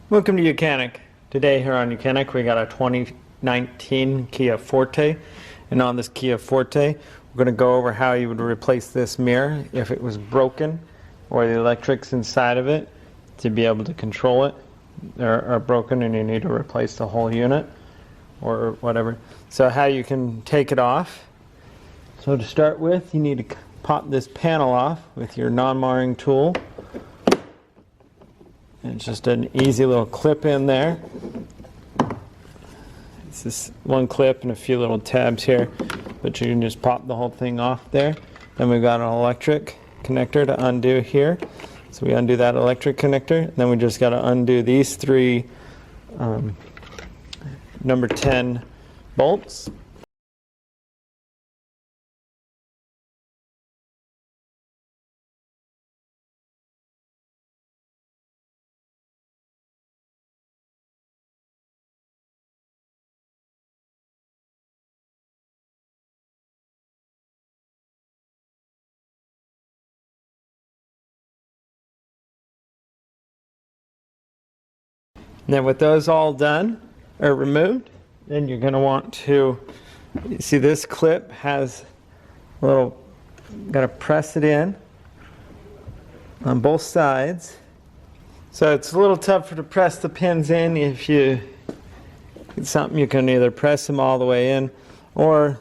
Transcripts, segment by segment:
Welcome to YOUCANIC. Today here on YOUCANIC we got a 2019 Kia Forte, and on this Kia Forte we're going to go over how you would replace this mirror if it was broken or the electrics inside of it to be able to control it are broken and you need to replace the whole unit or whatever. So how you can take it off. So to start with, you need to pop this panel off with your non-marring tool. It's just an easy little clip in there. It's this one clip and a few little tabs here, but you can just pop the whole thing off there. Then we've got an electric connector to undo here. So we undo that electric connector, and then we just got to undo these three number 10 bolts. And then with those all done or removed, then you're going to want to, you see this clip has a little, got to press it in on both sides. So it's a little tougher to press the pins in. If you, it's something you can either press them all the way in, or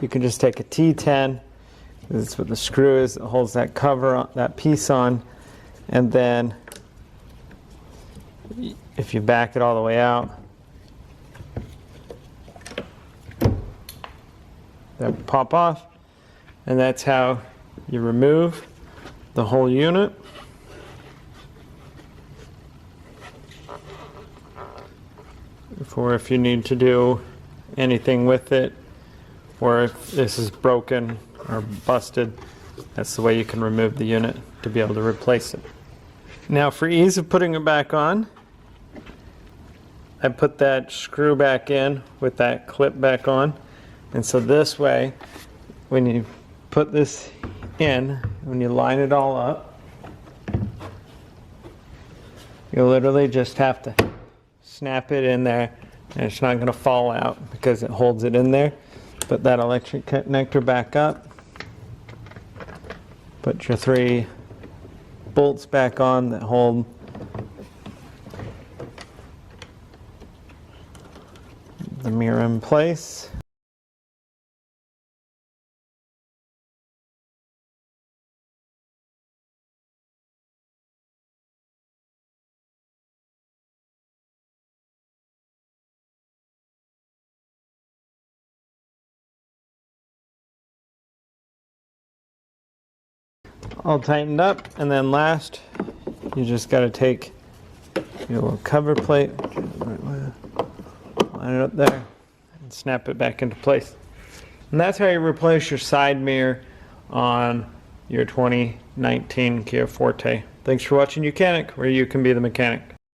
you can just take a T10, that's what the screw is that holds that cover on, that piece on, and then if you back it all the way out, that would pop off, and that's how you remove the whole unit. For if you need to do anything with it, or if this is broken or busted, that's the way you can remove the unit to be able to replace it. Now for ease of putting it back on, I put that screw back in with that clip back on, and so this way when you put this in, when you line it all up, you literally just have to snap it in there, and it's not going to fall out because it holds it in there. Put that electric connector back up, put your three bolts back on that hold the mirror in place. All tightened up, and then last you just got to take your little cover plate, line it up there, and snap it back into place. And that's how you replace your side mirror on your 2019 Kia Forte. Thanks for watching YOUCANIC, where you can be the mechanic.